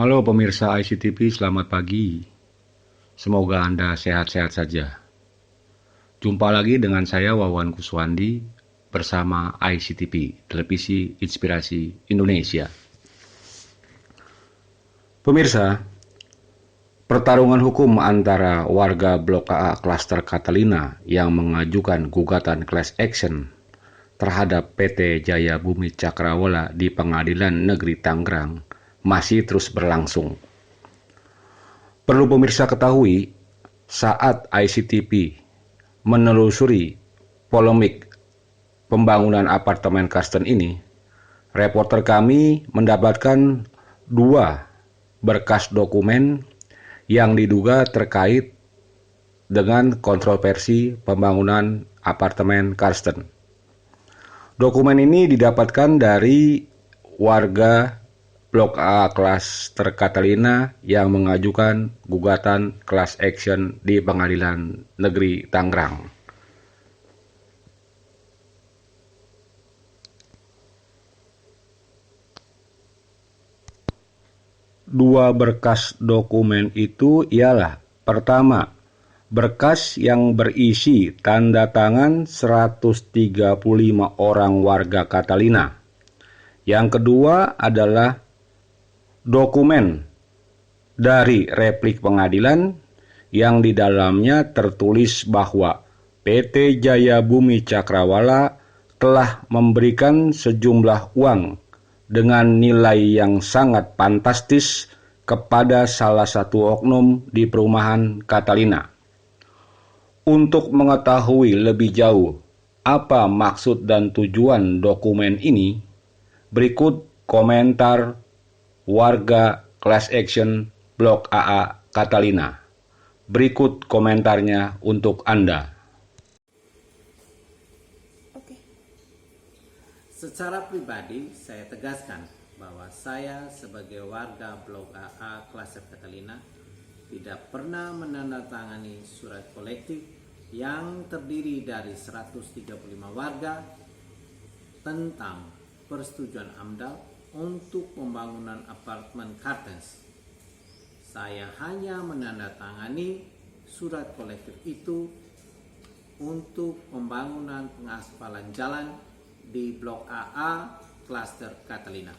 Halo pemirsa ICTV, selamat pagi. Semoga Anda sehat-sehat saja. Jumpa lagi dengan saya Wawan Kuswandi bersama ICTV, Televisi Inspirasi Indonesia. Pemirsa, pertarungan hukum antara warga Blok AA Klaster Catalina yang mengajukan gugatan class action terhadap PT Jaya Bumi Cakrawala di Pengadilan Negeri Tangerang masih terus berlangsung. Perlu pemirsa ketahui, saat ICTV menelusuri polemik pembangunan apartemen Karsten ini, reporter kami mendapatkan 2 berkas dokumen yang diduga terkait dengan kontroversi pembangunan apartemen Karsten. Dokumen ini didapatkan dari warga Blok A Klaster Catalina yang mengajukan gugatan class action di Pengadilan Negeri Tangerang. Dua berkas dokumen itu ialah: pertama, berkas yang berisi tanda tangan 135 orang warga Catalina. Yang kedua adalah dokumen dari replik pengadilan yang di dalamnya tertulis bahwa PT Jaya Bumi Cakrawala telah memberikan sejumlah uang dengan nilai yang sangat fantastis kepada salah satu oknum di perumahan Catalina. Untuk mengetahui lebih jauh apa maksud dan tujuan dokumen ini, berikut komentar warga class action Blok AA Catalina. Berikut komentarnya untuk Anda. Secara pribadi, saya tegaskan bahwa saya sebagai warga Blok AA Klaster Catalina tidak pernah menandatangani surat kolektif yang terdiri dari 135 warga tentang persetujuan AMDAL untuk pembangunan apartemen Kartens. Saya hanya menandatangani surat kolektif itu untuk pembangunan pengaspalan jalan di Blok AA Klaster Catalina.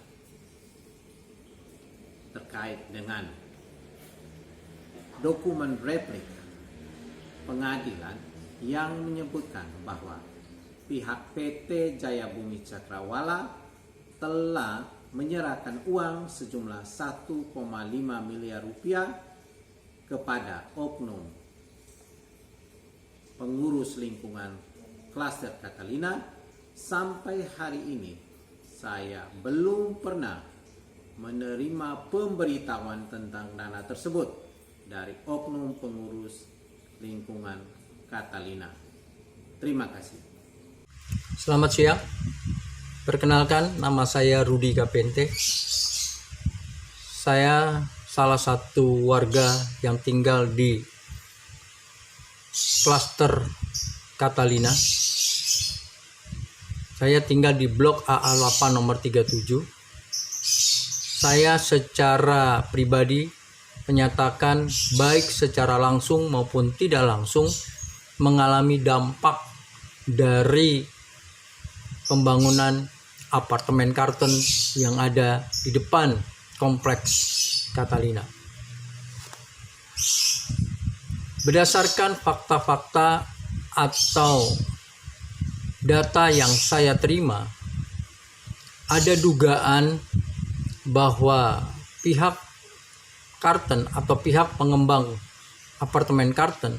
Terkait dengan dokumen replik pengadilan yang menyebutkan bahwa pihak PT Jaya Bumi Cakrawala telah menyerahkan uang sejumlah 1,5 miliar rupiah kepada oknum pengurus lingkungan Klaster Catalina. Sampai hari ini saya belum pernah menerima pemberitahuan tentang dana tersebut dari oknum pengurus lingkungan Catalina. Terima kasih. Selamat siang. Perkenalkan, nama saya Rudi Kapente. Saya salah satu warga yang tinggal di Klaster Catalina. Saya tinggal di Blok AA 8 nomor 37. Saya secara pribadi menyatakan baik secara langsung maupun tidak langsung mengalami dampak dari pembangunan apartemen Karten yang ada di depan kompleks Catalina. Berdasarkan fakta-fakta atau data yang saya terima, ada dugaan bahwa pihak Karten atau pihak pengembang apartemen Karten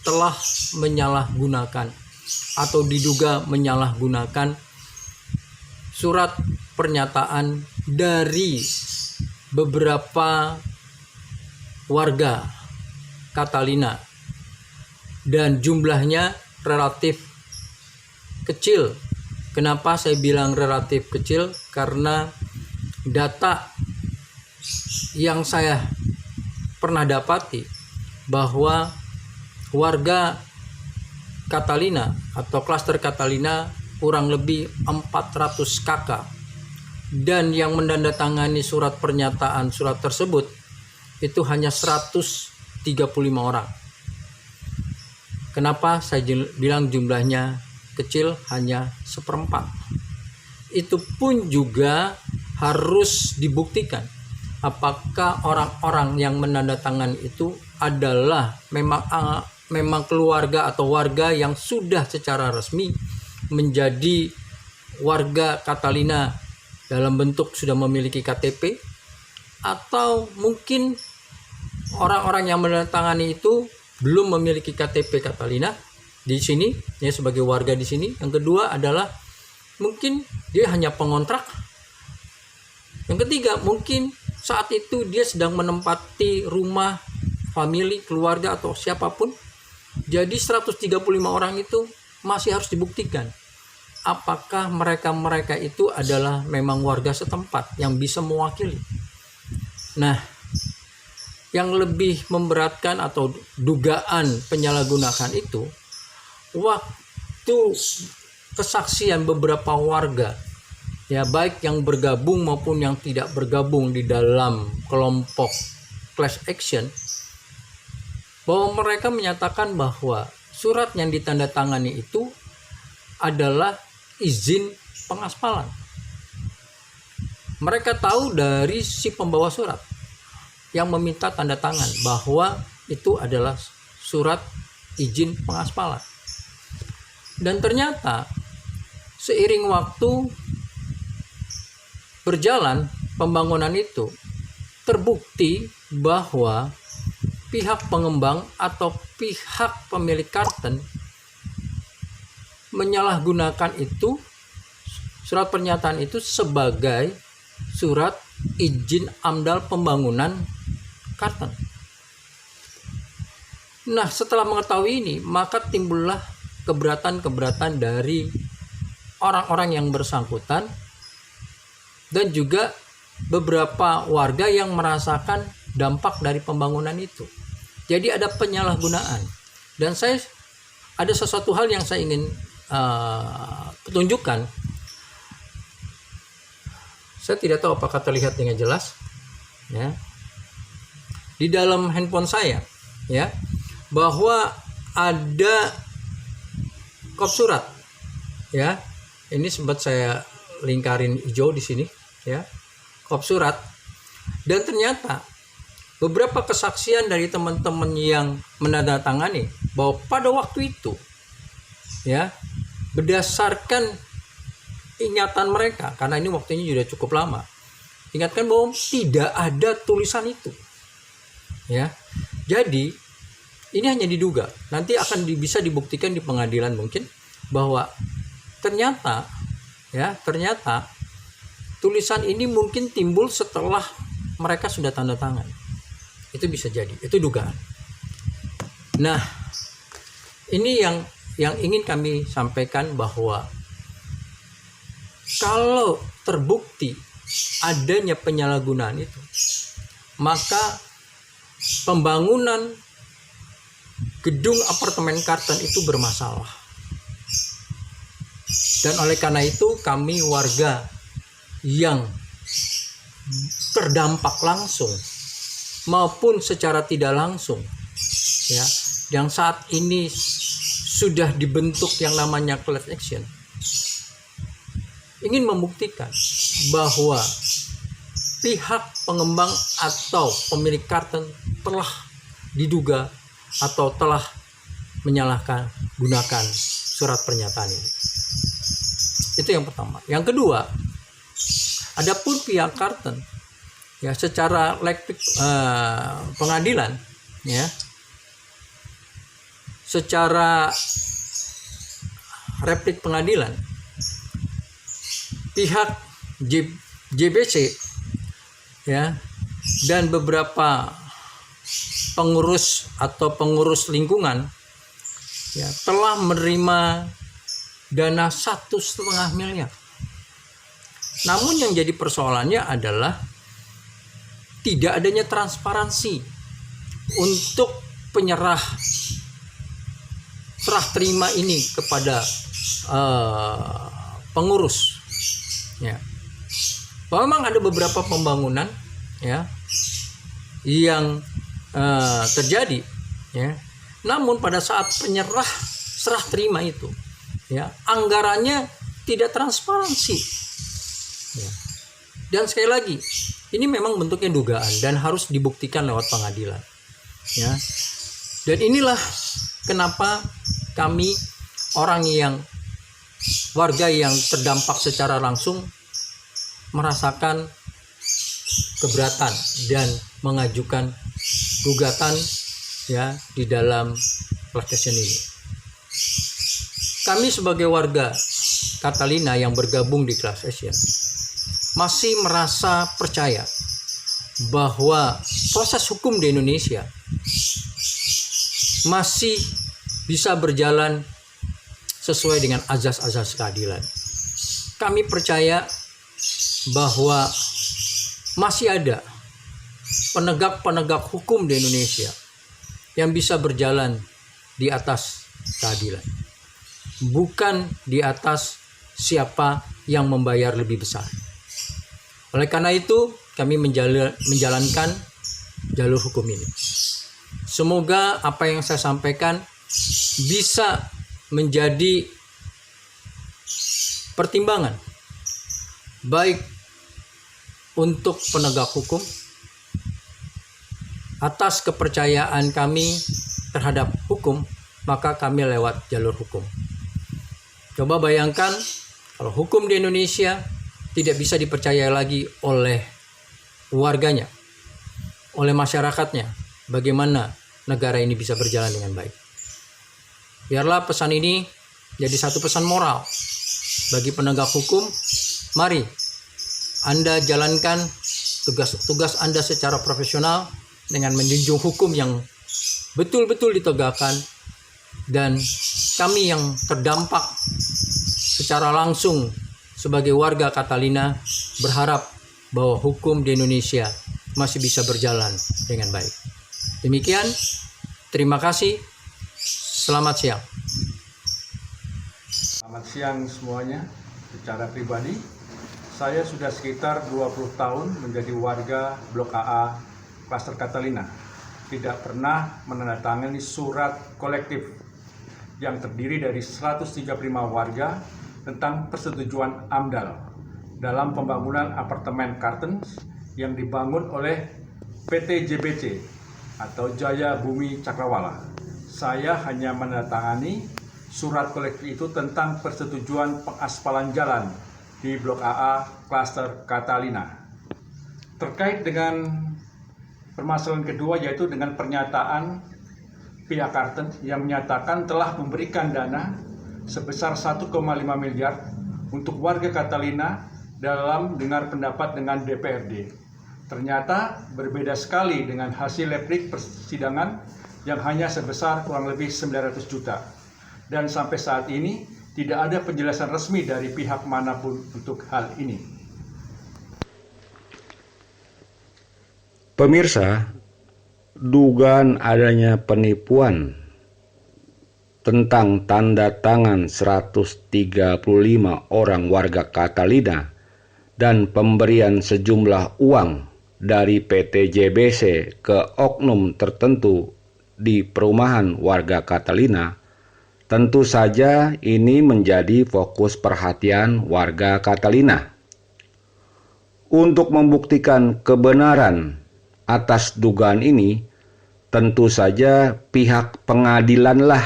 telah menyalahgunakan atau diduga menyalahgunakan surat pernyataan dari beberapa warga Catalina dan jumlahnya relatif kecil. Kenapa saya bilang relatif kecil? Karena data yang saya pernah dapati bahwa warga Catalina atau klaster Catalina kurang lebih 400 kakak dan yang menandatangani surat pernyataan surat tersebut itu hanya 135 orang. Kenapa saya bilang jumlahnya kecil, hanya 1/4? Itu pun juga harus dibuktikan apakah orang-orang yang menandatangani itu adalah memang keluarga atau warga yang sudah secara resmi menjadi warga Catalina dalam bentuk sudah memiliki KTP, atau mungkin orang-orang yang menandatangani itu belum memiliki KTP Catalina di sini ya sebagai warga di sini. Yang kedua adalah mungkin dia hanya pengontrak. Yang ketiga, mungkin saat itu dia sedang menempati rumah famili, keluarga atau siapapun. Jadi 135 orang itu masih harus dibuktikan apakah mereka itu adalah memang warga setempat yang bisa mewakili. Nah, yang lebih memberatkan atau dugaan penyalahgunaan itu waktu kesaksian beberapa warga, ya baik yang bergabung maupun yang tidak bergabung di dalam kelompok class action, bahwa mereka menyatakan bahwa surat yang ditandatangani itu adalah izin pengaspalan. Mereka tahu dari si pembawa surat yang meminta tanda tangan bahwa itu adalah surat izin pengaspalan. Dan ternyata seiring waktu berjalan pembangunan itu, terbukti bahwa pihak pengembang atau pihak pemilik karten menyalahgunakan itu surat pernyataan itu sebagai surat izin amdal pembangunan karten. Nah, setelah mengetahui ini, maka timbullah keberatan-keberatan dari orang-orang yang bersangkutan dan juga beberapa warga yang merasakan dampak dari pembangunan itu. Jadi ada penyalahgunaan. Dan saya ada sesuatu hal yang saya ingin tunjukkan. Saya tidak tahu apakah terlihat dengan jelas, ya. Di dalam handphone saya, ya, bahwa ada kop surat, ya. Ini sempat saya lingkarin hijau di sini, ya, kop surat. Dan ternyata beberapa kesaksian dari teman-teman yang menandatangani bahwa pada waktu itu, ya, berdasarkan ingatan mereka, karena ini waktunya sudah cukup lama, ingatkan bahwa tidak ada tulisan itu, ya. Jadi ini hanya diduga, nanti akan bisa dibuktikan di pengadilan mungkin bahwa ternyata tulisan ini mungkin timbul setelah mereka sudah tanda tangan. Itu bisa jadi, itu dugaan. Nah, ini yang ingin kami sampaikan, bahwa kalau terbukti adanya penyalahgunaan itu, maka pembangunan gedung apartemen karten itu bermasalah. Dan oleh karena itu kami warga yang terdampak langsung maupun secara tidak langsung, ya, yang saat ini sudah dibentuk yang namanya class action, ingin membuktikan bahwa pihak pengembang atau pemilik karten telah diduga atau telah menyalahkan gunakan surat pernyataan ini. Itu yang pertama. Yang kedua, adapun pihak karten, ya, secara pengadilan, ya, secara replik pengadilan, pihak JBC, ya, dan beberapa pengurus atau pengurus lingkungan, ya, telah menerima dana 1,5 miliar. Namun yang jadi persoalannya adalah tidak adanya transparansi untuk serah terima ini kepada pengurus, ya. bahwa memang ada beberapa pembangunan ya yang terjadi ya. Namun pada saat serah terima itu ya, anggarannya tidak transparansi ya. Dan sekali lagi, ini memang bentuknya dugaan dan harus dibuktikan lewat pengadilan ya. Dan inilah kenapa kami warga yang terdampak secara langsung merasakan keberatan dan mengajukan gugatan ya di dalam class action ini. Kami sebagai warga Catalina yang bergabung di class action masih merasa percaya bahwa proses hukum di Indonesia masih bisa berjalan sesuai dengan azas-azas keadilan. Kami percaya bahwa masih ada penegak-penegak hukum di Indonesia yang bisa berjalan di atas keadilan, bukan di atas siapa yang membayar lebih besar. Oleh karena itu, kami menjalankan jalur hukum ini. Semoga apa yang saya sampaikan bisa menjadi pertimbangan baik untuk penegak hukum atas kepercayaan kami terhadap hukum, maka kami lewat jalur hukum. Coba bayangkan kalau hukum di Indonesia tidak bisa dipercaya lagi oleh warganya, oleh masyarakatnya, bagaimana negara ini bisa berjalan dengan baik. Biarlah pesan ini jadi satu pesan moral bagi penegak hukum. Mari Anda jalankan tugas Anda secara profesional dengan menjunjung hukum yang betul-betul ditegakkan, dan kami yang terdampak secara langsung sebagai warga Catalina berharap bahwa hukum di Indonesia masih bisa berjalan dengan baik. Demikian, terima kasih. Selamat siang. Selamat siang semuanya. Secara pribadi, saya sudah sekitar 20 tahun menjadi warga Blok AA Klaster Catalina. Tidak pernah menandatangani surat kolektif yang terdiri dari 135 warga tentang persetujuan AMDAL dalam pembangunan apartemen Kartens yang dibangun oleh PT JBC atau Jaya Bumi Cakrawala. Saya hanya menandatangani surat kolektif itu tentang persetujuan pengaspalan jalan di Blok AA Klaster Catalina. Terkait dengan permasalahan kedua, yaitu dengan pernyataan pihak Kartens yang menyatakan telah memberikan dana sebesar 1,5 miliar untuk warga Catalina dalam dengar pendapat dengan DPRD. Ternyata berbeda sekali dengan hasil replik persidangan yang hanya sebesar kurang lebih 900 juta. Dan sampai saat ini tidak ada penjelasan resmi dari pihak manapun untuk hal ini. Pemirsa, dugaan adanya penipuan tentang tanda tangan 135 orang warga Catalina dan pemberian sejumlah uang dari PT JBC ke oknum tertentu di perumahan warga Catalina, tentu saja ini menjadi fokus perhatian warga Catalina. Untuk membuktikan kebenaran atas dugaan ini, tentu saja pihak pengadilanlah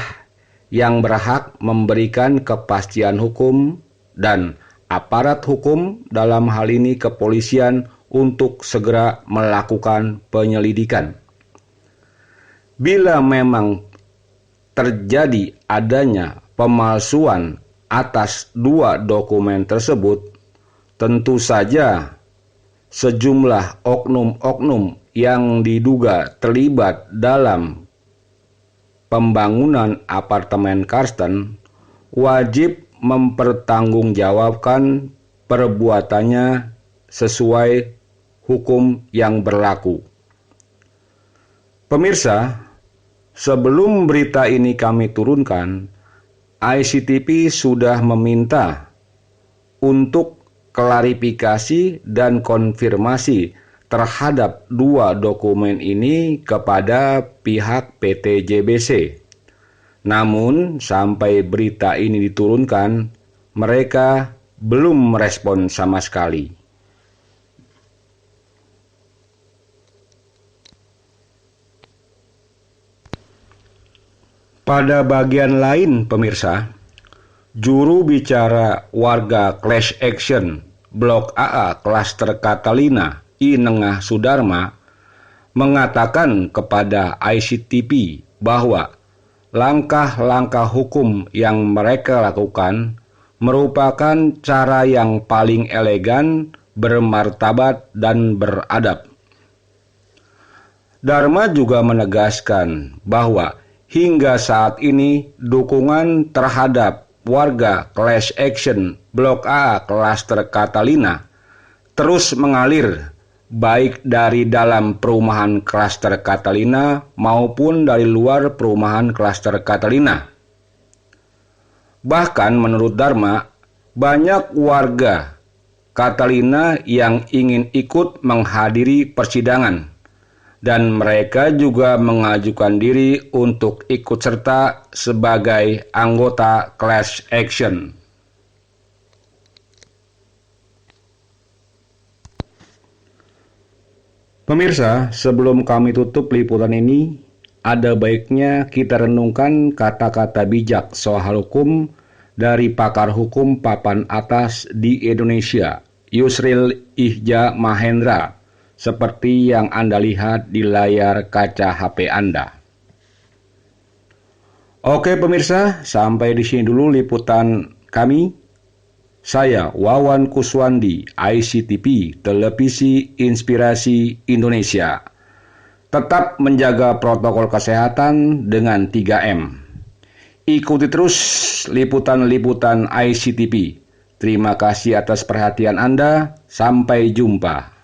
yang berhak memberikan kepastian hukum dan aparat hukum, dalam hal ini kepolisian, untuk segera melakukan penyelidikan. Bila memang terjadi adanya pemalsuan atas dua dokumen tersebut, tentu saja sejumlah oknum-oknum yang diduga terlibat dalam pembangunan apartemen Kartens wajib mempertanggungjawabkan perbuatannya sesuai hukum yang berlaku. Pemirsa, sebelum berita ini kami turunkan, ICTP sudah meminta untuk klarifikasi dan konfirmasi terhadap dua dokumen ini kepada pihak PT JBC. Namun, sampai berita ini diturunkan, mereka belum merespon sama sekali. Pada bagian lain, pemirsa, juru bicara warga Class Action Blok AA Klaster Catalina I Nengah Sudarma mengatakan kepada ICTP bahwa langkah-langkah hukum yang mereka lakukan merupakan cara yang paling elegan, bermartabat, dan beradab. Dharma juga menegaskan bahwa hingga saat ini dukungan terhadap warga Class Action Blok A Klaster Catalina terus mengalir, baik dari dalam perumahan Klaster Catalina maupun dari luar perumahan Klaster Catalina. Bahkan menurut Dharma, banyak warga Catalina yang ingin ikut menghadiri persidangan, dan mereka juga mengajukan diri untuk ikut serta sebagai anggota class action. Pemirsa, sebelum kami tutup liputan ini, ada baiknya kita renungkan kata-kata bijak soal hukum dari pakar hukum papan atas di Indonesia, Yusril Ihja Mahendra, seperti yang Anda lihat di layar kaca HP Anda. Oke pemirsa, sampai di sini dulu liputan kami. Saya Wawan Kuswandi, ICTP, Televisi Inspirasi Indonesia. Tetap menjaga protokol kesehatan dengan 3M. Ikuti terus liputan-liputan ICTP. Terima kasih atas perhatian Anda. Sampai jumpa.